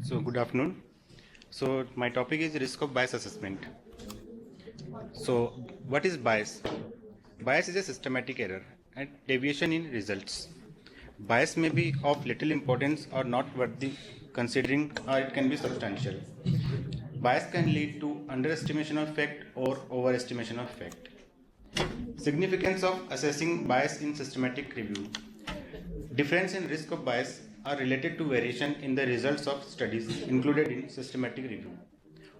So good afternoon. So my topic is risk of bias assessment. So what is bias? Bias is a systematic error and deviation in results. Bias may be of little importance or not worthy considering, or it can be substantial. Bias can lead to underestimation of fact or overestimation of fact. Significance of assessing bias in systematic review. Difference in risk of bias are related to variation in the results of studies included in systematic review.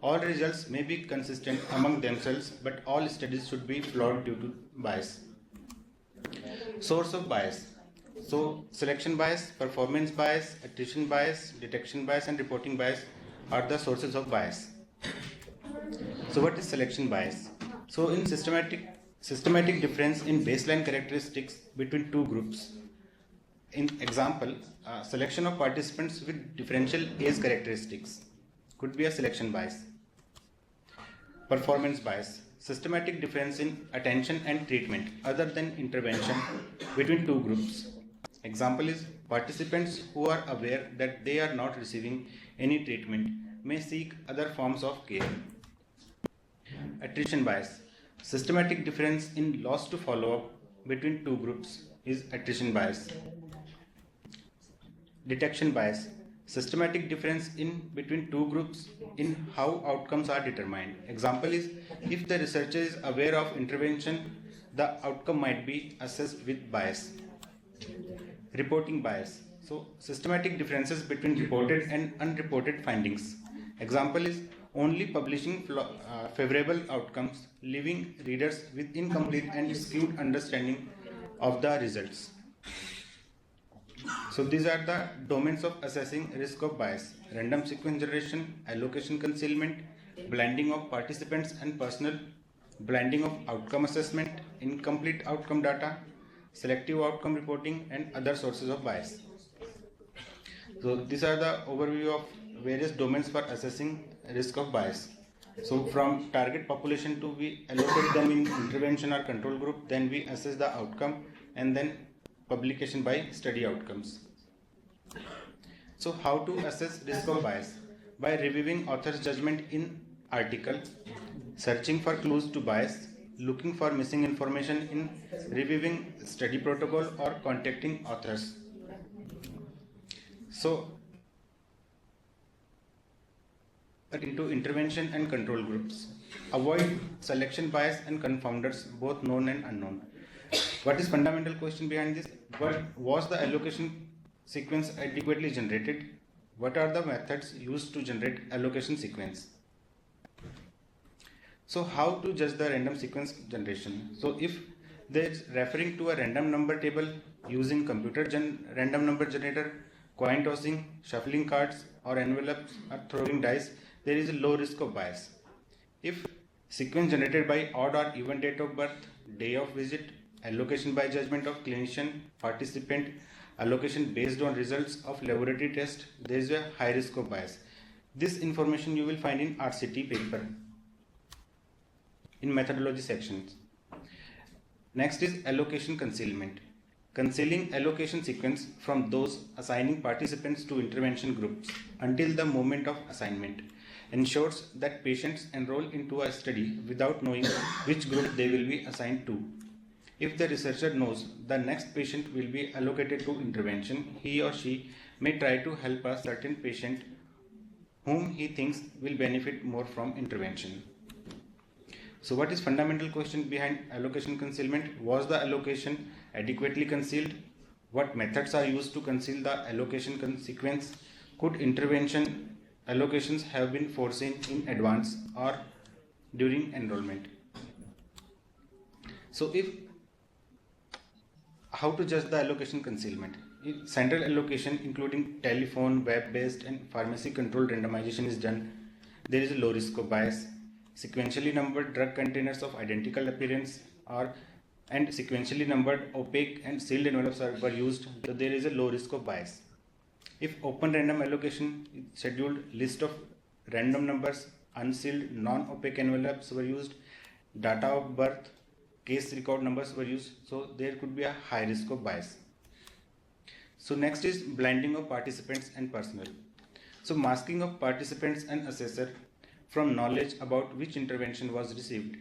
All results may be consistent among themselves, but all studies should be flawed due to bias. Source of bias. So, selection bias, performance bias, attrition bias, detection bias, and reporting bias are the sources of bias. So, what is selection bias? So, in systematic difference in baseline characteristics between two groups. In example, selection of participants with differential age characteristics could be a selection bias. Performance bias, systematic difference in attention and treatment other than intervention between two groups. Example is participants who are aware that they are not receiving any treatment may seek other forms of care. Attrition bias, systematic difference in loss to follow-up between two groups is attrition bias. Detection bias, systematic difference in between two groups in how outcomes are determined. Example is if the researcher is aware of intervention, the outcome might be assessed with bias. Reporting bias, so systematic differences between reported and unreported findings. Example is only publishing favorable outcomes, leaving readers with incomplete and skewed understanding of the results. So these are the domains of assessing risk of bias: random sequence generation, allocation concealment, blending of participants and personnel, blending of outcome assessment, incomplete outcome data, selective outcome reporting, and other sources of bias. So these are the overview of various domains for assessing risk of bias. So from target population to we allocate them in intervention or control group, then we assess the outcome, and then publication by study outcomes. So how to assess risk of bias? By reviewing author's judgment in article, searching for clues to bias, looking for missing information in reviewing study protocol, or contacting authors. So into intervention and control groups. Avoid selection bias and confounders, both known and unknown. What is fundamental question behind this? What was the allocation sequence adequately generated? What are the methods used to generate allocation sequence? So how to judge the random sequence generation? So if there is referring to a random number table using computer random number generator, coin tossing, shuffling cards or envelopes, or throwing dice, there is a low risk of bias. If sequence generated by odd or even date of birth, day of visit, allocation by judgment of clinician, participant, allocation based on results of laboratory test, there is a high risk of bias. This information you will find in RCT paper in methodology sections. Next is allocation concealment. Concealing allocation sequence from those assigning participants to intervention groups until the moment of assignment ensures that patients enroll into a study without knowing which group they will be assigned to. If the researcher knows the next patient will be allocated to intervention, he or she may try to help a certain patient whom he thinks will benefit more from intervention. So what is fundamental question behind allocation concealment? Was the allocation adequately concealed? What methods are used to conceal the allocation sequence? Could intervention allocations have been foreseen in advance or during enrollment? So how to judge the allocation concealment? If central allocation including telephone, web-based and pharmacy-controlled randomization is done, there is a low risk of bias. Sequentially numbered drug containers of identical appearance and sequentially numbered opaque and sealed envelopes were used, so there is a low risk of bias. If open random allocation scheduled list of random numbers, unsealed non-opaque envelopes were used, data of birth, case record numbers were used, so there could be a high risk of bias. So next is blinding of participants and personnel. So masking of participants and assessor from knowledge about which intervention was received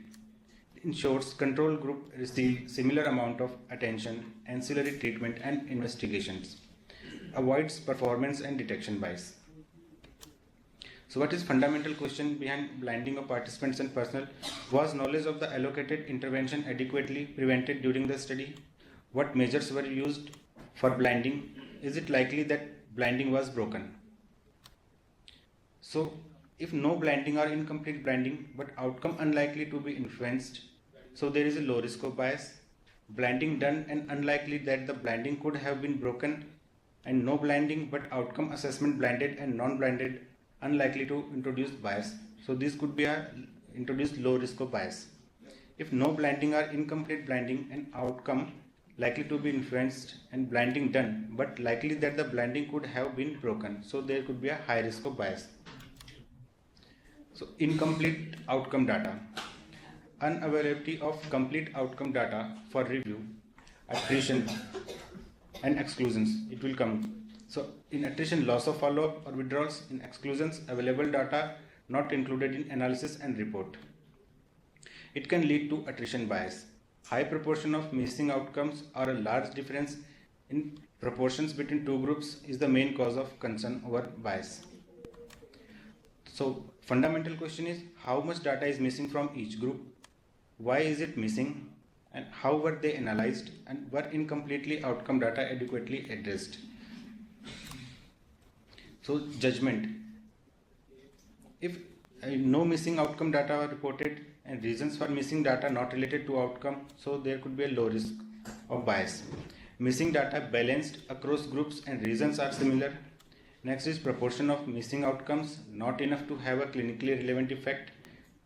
ensures control group receive similar amount of attention, ancillary treatment and investigations, avoids performance and detection bias. So what is fundamental question behind blinding of participants and personnel? Was knowledge of the allocated intervention adequately prevented during the study? What measures were used for blinding? Is it likely that blinding was broken? So if no blinding or incomplete blinding but outcome unlikely to be influenced, so there is a low risk of bias. Blinding done and unlikely that the blinding could have been broken, and no blinding but outcome assessment blinded and non-blinded unlikely to introduce bias. So this could be a introduced low risk of bias. If no blinding or incomplete blinding and outcome likely to be influenced and blinding done but likely that the blinding could have been broken, so there could be a high risk of bias. So incomplete outcome data. Unavailability of complete outcome data for review, attrition and exclusions. It will come. So in attrition, loss of follow-up or withdrawals. In exclusions, available data not included in analysis and report. It can lead to attrition bias. High proportion of missing outcomes or a large difference in proportions between two groups is the main cause of concern over bias. So fundamental question is how much data is missing from each group, why is it missing, and how were they analyzed, and were incompletely outcome data adequately addressed. So judgment. If no missing outcome data are reported and reasons for missing data not related to outcome, so there could be a low risk of bias. Missing data balanced across groups and reasons are similar. Next is proportion of missing outcomes not enough to have a clinically relevant effect.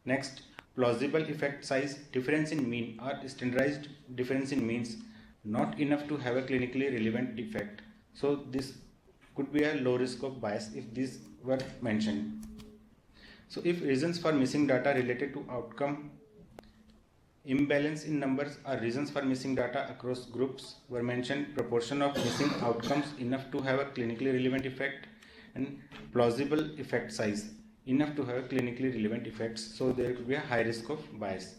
Next, plausible effect size, difference in mean or standardized difference in means not enough to have a clinically relevant effect. So this could be a low risk of bias if these were mentioned. So if reasons for missing data related to outcome, imbalance in numbers or reasons for missing data across groups were mentioned, proportion of missing outcomes enough to have a clinically relevant effect, and plausible effect size enough to have clinically relevant effects, so there could be a high risk of bias.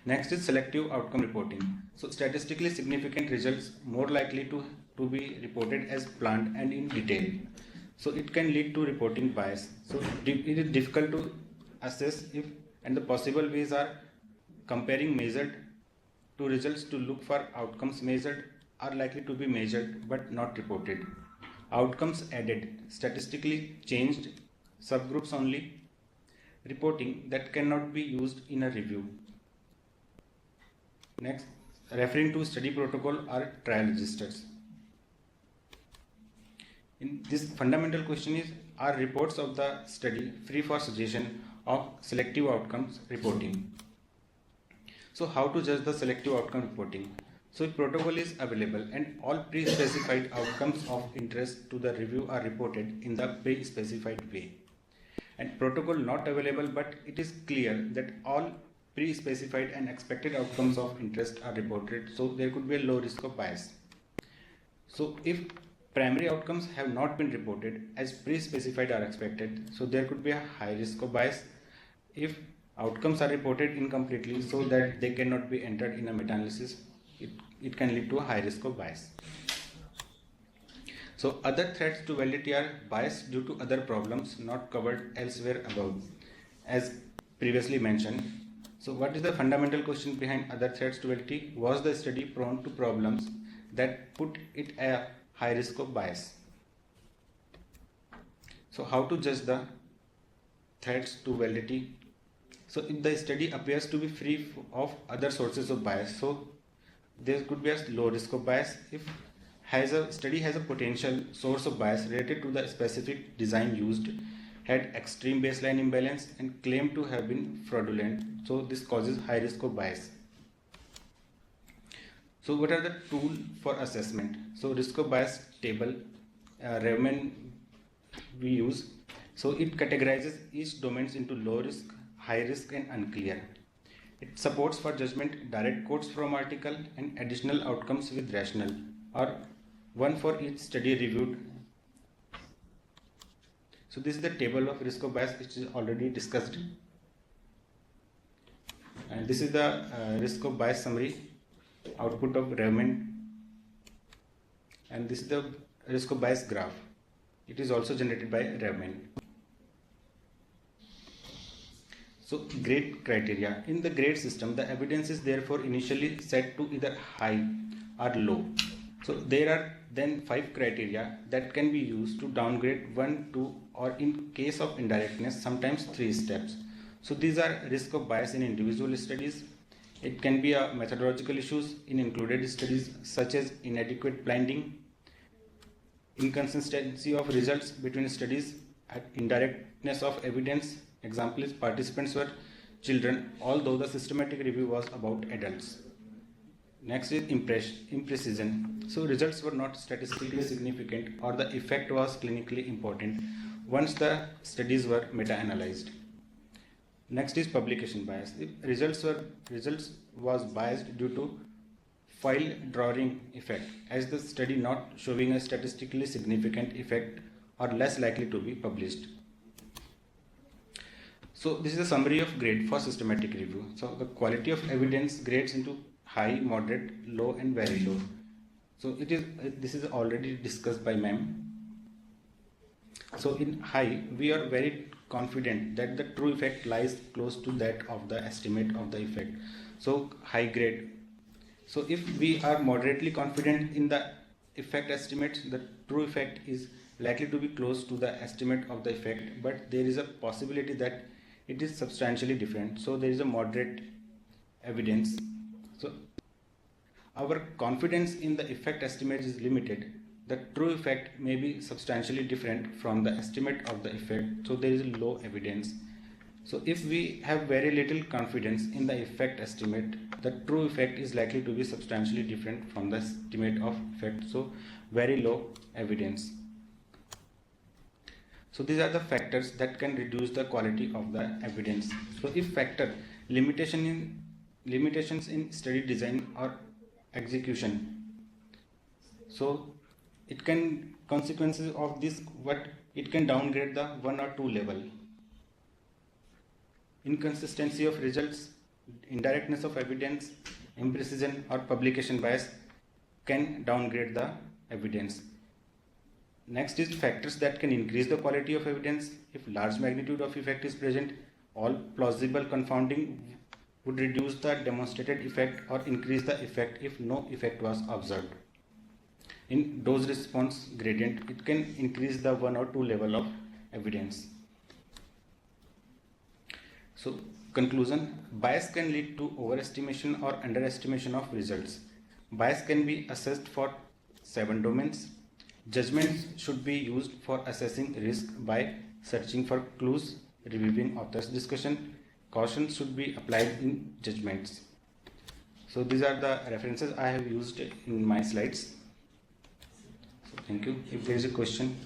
Next is selective outcome reporting. So statistically significant results more likely to be reported as planned and in detail. So it can lead to reporting bias. So it is difficult to assess if, and the possible ways are comparing measured to results to look for outcomes measured are likely to be measured but not reported. Outcomes added, statistically changed, subgroups only, reporting that cannot be used in a review. Next, referring to study protocol or trial registers. In this fundamental question is, are reports of the study free for suggestion of selective outcomes reporting? So how to judge the selective outcome reporting? So if protocol is available and all pre-specified outcomes of interest to the review are reported in the pre-specified way, and protocol not available but it is clear that all pre-specified and expected outcomes of interest are reported, so there could be a low risk of bias. So if primary outcomes have not been reported as pre-specified or expected, so there could be a high risk of bias. If outcomes are reported incompletely so that they cannot be entered in a meta-analysis, it can lead to a high risk of bias. So other threats to validity are bias due to other problems not covered elsewhere above, as previously mentioned. So what is the fundamental question behind other threats to validity? Was the study prone to problems that put it a high risk of bias? So how to judge the threats to validity? So if the study appears to be free of other sources of bias, so there could be a low risk of bias. If study has a potential source of bias related to the specific design used, had extreme baseline imbalance and claimed to have been fraudulent, so this causes high risk of bias. So what are the tools for assessment? So risk of bias table, Raymond we use. So it categorizes each domains into low risk, high risk and unclear. It supports for judgment direct quotes from article and additional outcomes with rational, or one for each study reviewed. So this is the table of risk of bias which is already discussed. And this is the risk of bias summary output of Raymond. And this is the risk of bias graph. It is also generated by Raymond. So grade criteria. In the grade system, the evidence is therefore initially set to either high or low. So there are then 5 criteria that can be used to downgrade 1, 2, or in case of indirectness, sometimes 3 steps. So these are risk of bias in individual studies. It can be a methodological issues in included studies such as inadequate blinding, inconsistency of results between studies, indirectness of evidence. Example is participants were children, although the systematic review was about adults. Next is imprecision. So results were not statistically significant or the effect was clinically important once the studies were meta-analyzed. Next is publication bias. If results was biased due to file drawing effect, as the study not showing a statistically significant effect or less likely to be published. So this is a summary of grade for systematic review. So the quality of evidence grades into high, moderate, low and very low. So this is already discussed by ma'am. So in high, we are very confident that the true effect lies close to that of the estimate of the effect. So high grade. So if we are moderately confident in the effect estimate, the true effect is likely to be close to the estimate of the effect, but there is a possibility that it is substantially different. So there is a moderate evidence. So our confidence in the effect estimate is limited. The true effect may be substantially different from the estimate of the effect. So there is low evidence. So if we have very little confidence in the effect estimate, the true effect is likely to be substantially different from the estimate of effect. So very low evidence. So these are the factors that can reduce the quality of the evidence. So if factor limitations in study design or execution, so it can consequences of this, what it can downgrade the 1 or 2 level. Inconsistency of results, indirectness of evidence, imprecision or publication bias can downgrade the evidence. Next is factors that can increase the quality of evidence. If large magnitude of effect is present, all plausible confounding would reduce the demonstrated effect or increase the effect if no effect was observed. In dose response gradient, it can increase the 1 or 2 level of evidence. So conclusion, bias can lead to overestimation or underestimation of results. Bias can be assessed for 7 domains. Judgments should be used for assessing risk by searching for clues, reviewing author's discussion. Caution should be applied in judgments. So these are the references I have used in my slides. So thank you. If there is a question.